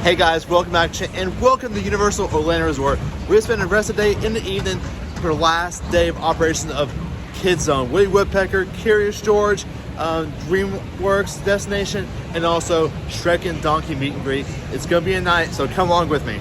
Hey guys, welcome back and welcome to Universal Orlando Resort. We're spending the rest of the day in the evening for the last day of operation of Kidzone. Woodpecker, Curious George, DreamWorks Destination, and also Shrek and Donkey Meet and Greet. It's going to be a night, so come along with me.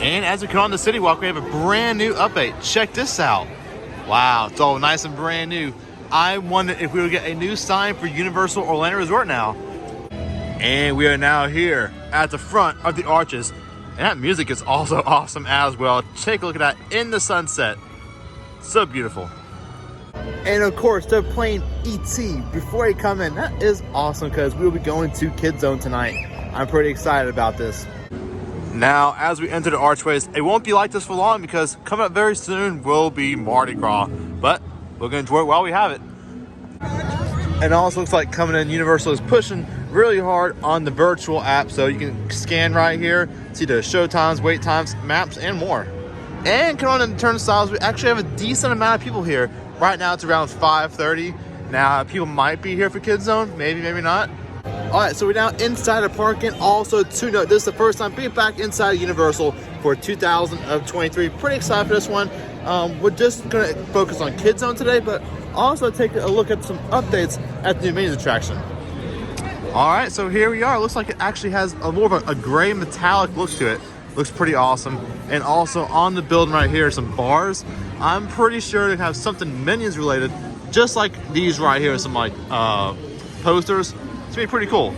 And as we come on the City Walk, we have a brand new update. Check this out. Wow, it's all nice and brand new. I wondered if we would get a new sign for Universal Orlando Resort now. And we are now here at the front of the arches. And that music is also awesome as well. Take a look at that in the sunset. So beautiful. And of course, they're playing E.T. before they come in. That is awesome because we'll be going to Kidzone tonight. I'm pretty excited about this. Now, as we enter the archways, it won't be like this for long because coming up very soon will be Mardi Gras. But we're going to enjoy it while we have it. And it also looks like coming in, Universal is pushing really hard on the virtual app, so you can scan right here, see the show times, wait times, maps, and more. And come on in the turnstiles, we actually have a decent amount of people here. Right now it's around 5:30. Now people might be here for Kidzone, maybe, maybe not. All right, so we're now inside the park, and also to note, this is the first time being back inside Universal for 2023. Pretty excited for this one. We're just gonna focus on Kidzone today, but also take a look at some updates at the new Minions attraction. All right, so here we are. Looks like it actually has more of a gray metallic look to it. Looks pretty awesome. And also on the building right here, some bars. I'm pretty sure they have something Minions related, just like these right here, some like posters. It's gonna be pretty cool.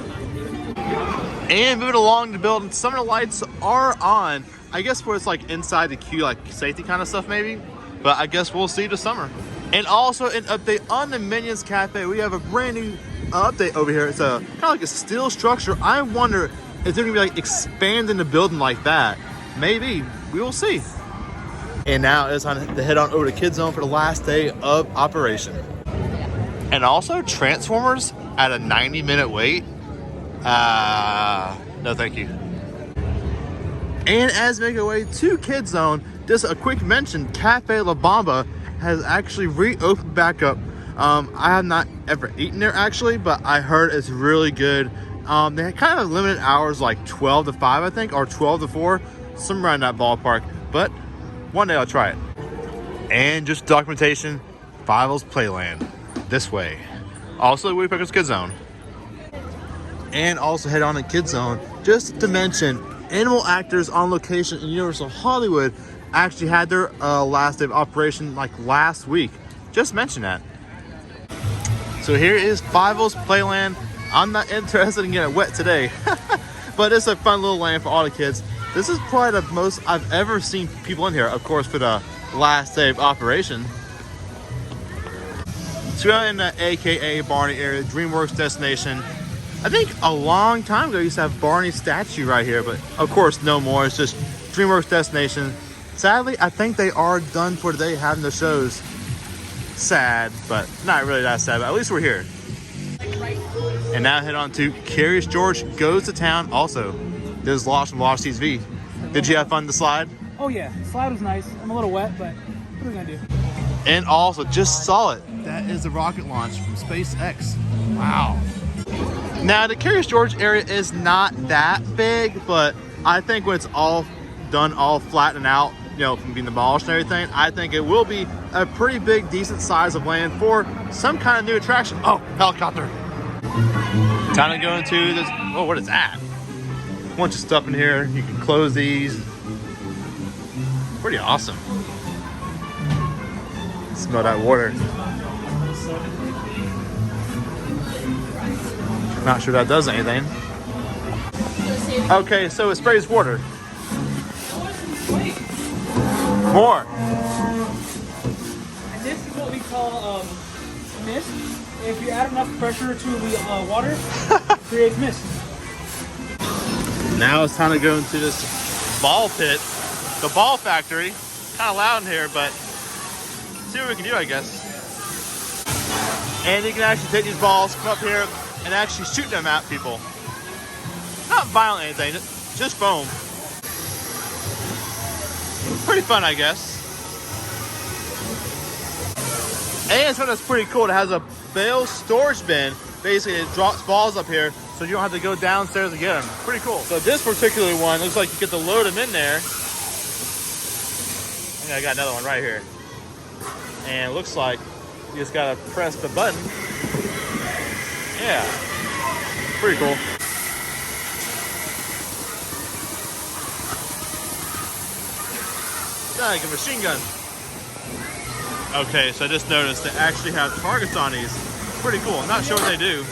And moving along the building, some of the lights are on. I guess where it's like inside the queue, like safety kind of stuff maybe. But I guess we'll see this summer. And also an update on the Minions Cafe. We have a brand new update over here. It's a kind of like a steel structure. I wonder if they're gonna be like expanding the building like that. Maybe, we will see. And now it's time to head on over to Kidzone for the last day of operation. And also Transformers at a 90-minute wait. No thank you. And as we make our way to Kidzone, just a quick mention, Cafe La Bamba has actually reopened back up. I have not ever eaten there actually, but I heard it's really good. They kind of limited hours, like 12 to 5 I think, or 12 to 4, somewhere around that ballpark, but one day I'll try it. And just documentation, fievals playland, this way. Also Woodpecker's Kidzone. And also head on to Kidzone, just to mention, animal actors on location in Universal Hollywood actually had their last day of operation like last week. Just mention that. So here is fievals playland. I'm not interested in getting wet today, but it's a fun little land for all the kids. This is probably the most I've ever seen people in here, of course, for the last day of operation. So we're in the AKA Barney area, DreamWorks Destination. I think a long time ago, I used to have Barney's statue right here, but of course, no more. It's just DreamWorks Destination. Sadly, I think they are done for today having the shows. Sad, but not really that sad, but at least we're here. And now head on to Curious George Goes to Town. Also, this is Lost from Lost TV. Did you have fun to slide? Oh yeah, the slide was nice. I'm a little wet, but what are we gonna do? And also, just saw it. That is the rocket launch from SpaceX. Wow. Now, the Curious George area is not that big, but I think when it's all done, all flattened out, you know, from being demolished and everything, I think it will be a pretty big, decent size of land for some kind of new attraction. Oh, helicopter. Time to go into this. Oh, what is that? A bunch of stuff in here. You can close these. Pretty awesome. Smell that water. Not sure that does anything. Okay, so it sprays water. More. And this is what we call mist. If you add enough pressure to the water, it creates mist. Now it's time to go into this ball pit, the ball factory. Kind of loud in here, but see what we can do, I guess. And you can actually take these balls, come up here, and actually shoot them at people. Not violent or anything, just foam. Pretty fun, I guess. And something that's pretty cool, it has a bale storage bin. Basically, it drops balls up here so you don't have to go downstairs to get them. Pretty cool. So this particular one looks like you get to load them in there. I think I got another one right here. And it looks like you just gotta press the button. Yeah, pretty cool. Like a machine gun. Okay, so I just noticed they actually have targets on these. Pretty cool. I'm not sure what they do.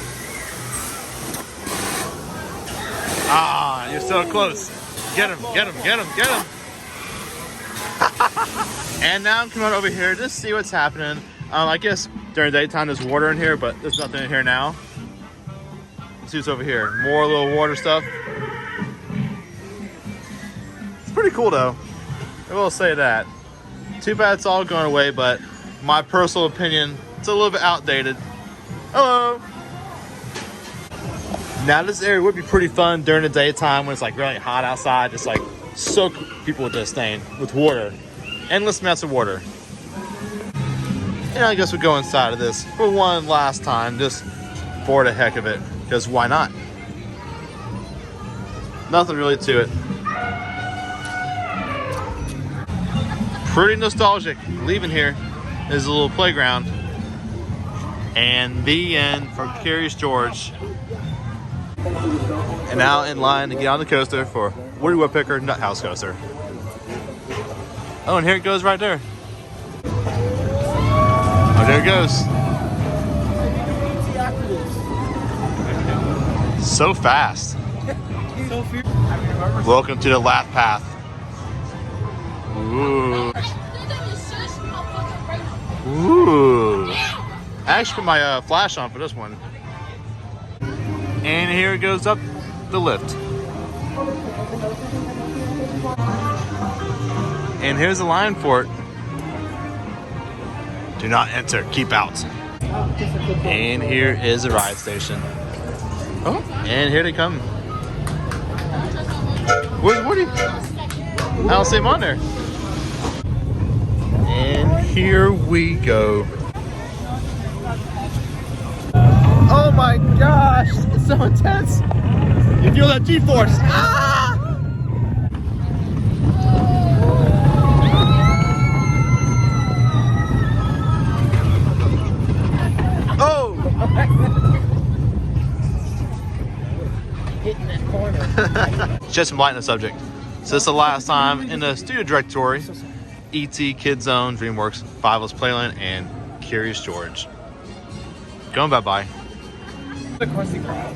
Ah, you're so close. Get him, get him, get him, get him. And now I'm coming over here to see what's happening. I guess during daytime there's water in here, but there's nothing in here now. Let's see what's over here. More little water stuff. It's pretty cool though. I will say that. Too bad it's all going away, but my personal opinion, it's a little bit outdated. Hello. Now this area would be pretty fun during the daytime when it's like really hot outside. Just like soak people with this thing, with water. Endless amounts of water. And I guess we'll go inside of this for one last time, just for the heck of it. Because why not? Nothing really to it. Pretty nostalgic. Leaving here is a little playground. And the end for Curious George. And now in line to get on the coaster for Woodpecker Nut House Coaster. Oh, and here it goes right there. Oh, there it goes. So fast. Welcome to the laugh path. Ooh. Ooh. I actually put my flash on for this one. And here it goes up the lift. And here's the line for it. Do not enter, keep out. And here is the ride station. Oh, and here they come. Where's Woody? I don't see him on there. And here we go. Oh my gosh, it's so intense. You feel that G-force. Ah! Oh! Hitting that corner. Just some light on the subject. So this is the last time in the studio directory. E.T., Kidzone, DreamWorks, fievals, Playland, and Curious George. Going bye-bye.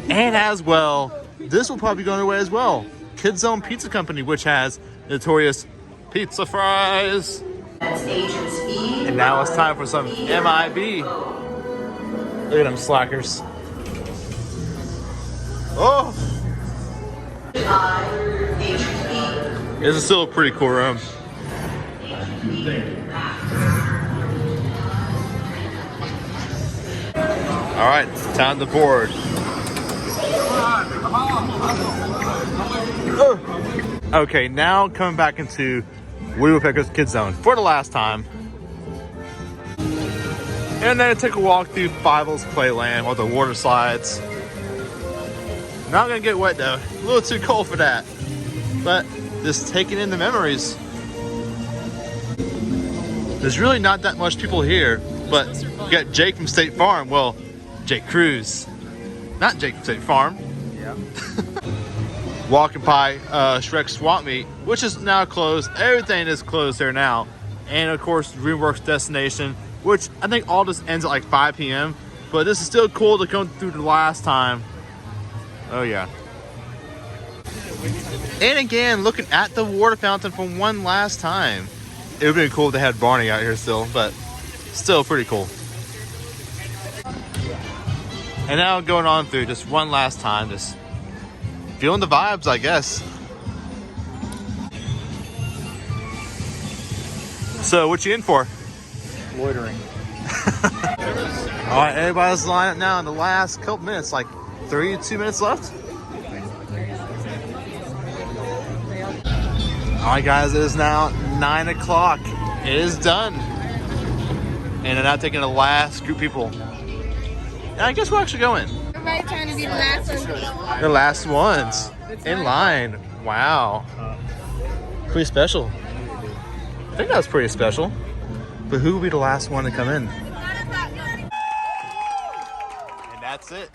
And as well, this will probably be going away as well. Kidzone Pizza Company, which has notorious pizza fries. And now it's time for some MIB. Look at them slackers. Oh! This is still a pretty cool room. All right, time to board. Okay, now coming back into Woodpecker's Kidzone for the last time. And then I took a walk through fievals Playland with the water slides. Not gonna get wet though, a little too cold for that. But just taking in the memories. There's really not that much people here, but we got Jake from State Farm. Well, Jake Cruz, not Jake from State Farm. Yeah. Walking by Shrek Swamp Meet, which is now closed. Everything is closed there now. And of course, DreamWorks Destination, which I think all this ends at like 5 p.m. But this is still cool to come through the last time. Oh yeah. And again, looking at the water fountain for one last time. It would be cool if they had Barney out here still, but still pretty cool. And now going on through just one last time, just feeling the vibes, I guess. So what you in for? Loitering. All right, everybody's lined up now in the last couple minutes, like 32 minutes left. All right, guys, it is now 9 o'clock. It is done. And they're now taking the last group of people. And I guess we'll actually go in. Everybody trying to be the last one. The last ones in line. Wow. Pretty special. I think that's pretty special. But who will be the last one to come in? And that's it.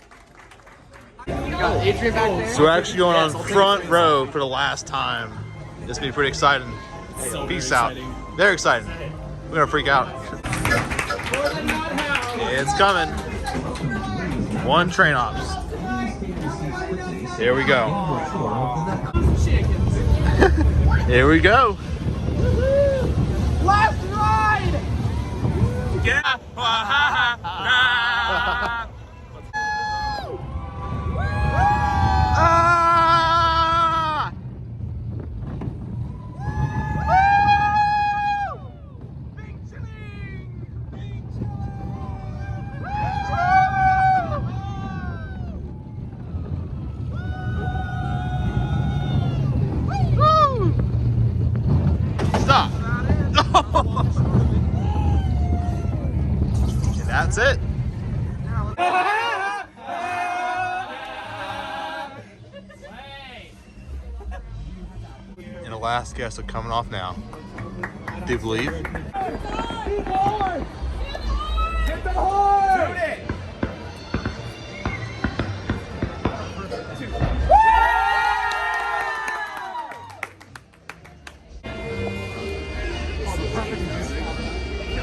So we're actually going on front row for the last time. This will be pretty exciting. Peace out. They're exciting. We're gonna freak out. It's coming. One train ops. Here we go. Here we go. Last ride! Yeah. Ah! Stop. And that's it. And the last guests are coming off now. Do you believe? Hit the horn!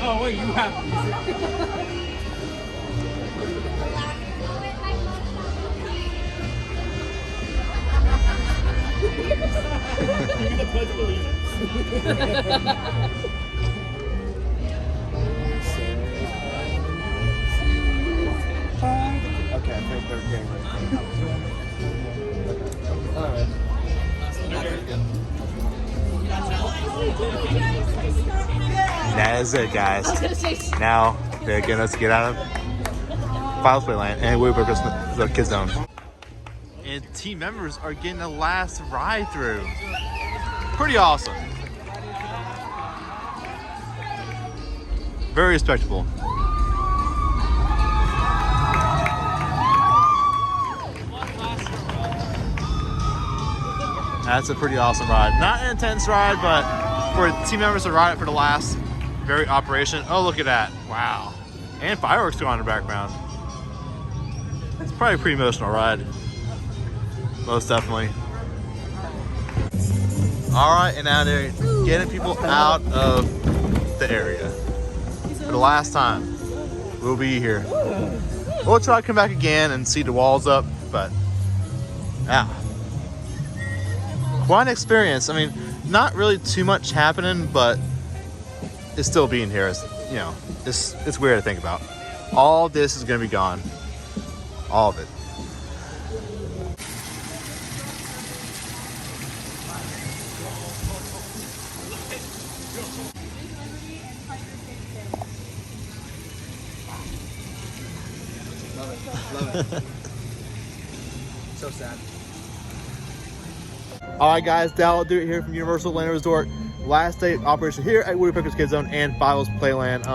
Oh wait, you have the Pledge of Allegiance. Okay, I think they're getting ready. Alright. That is it, guys. Now they're getting us to get out of Fievals Playland and Woodpecker the Kidzone. And team members are getting the last ride through. Pretty awesome. Very respectable. That's a pretty awesome ride. Not an intense ride, but for team members to ride it for the last very operation. Oh, look at that. Wow. And fireworks go on in the background. It's probably a pretty emotional ride. Most definitely. All right, and now they're getting people out of the area. For the last time, we'll be here. We'll try to come back again and see the walls up, but yeah. Quite an experience. I mean, not really too much happening, but it's still being here. It's, you know, it's weird to think about. All this is gonna be gone. All of it. Love it. So sad. All right, guys, that'll do it here from Universal Orlando Resort. Last day of operation here at Woodpecker's Kidzone and Fievals Playland.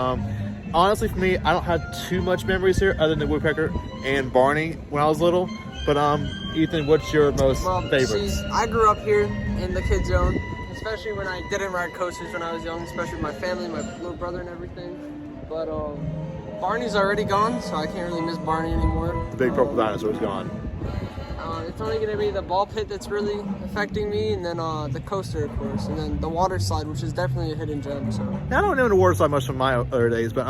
Honestly, for me, I don't have too much memories here other than Woodpecker and Barney when I was little. But Ethan, what's your most favorites? See, I grew up here in the Kidzone, especially when I didn't ride coasters when I was young, especially with my family, my little brother and everything. But Barney's already gone, so I can't really miss Barney anymore. The big purple dinosaur's gone. It's only going to be the ball pit that's really affecting me, and then the coaster, of course, and then the water slide, which is definitely a hidden gem. So I don't know the water slide much from my other days, but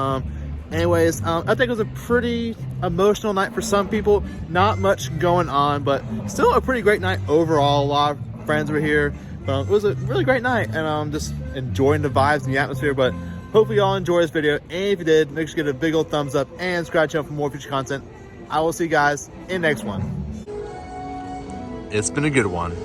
anyways, I think it was a pretty emotional night for some people. Not much going on, but still a pretty great night overall. A lot of friends were here. It was a really great night, and just enjoying the vibes and the atmosphere. But hopefully y'all enjoyed this video, and if you did, make sure to give it a big old thumbs up and subscribe to the channel for more future content. I will see you guys in the next one. It's been a good one.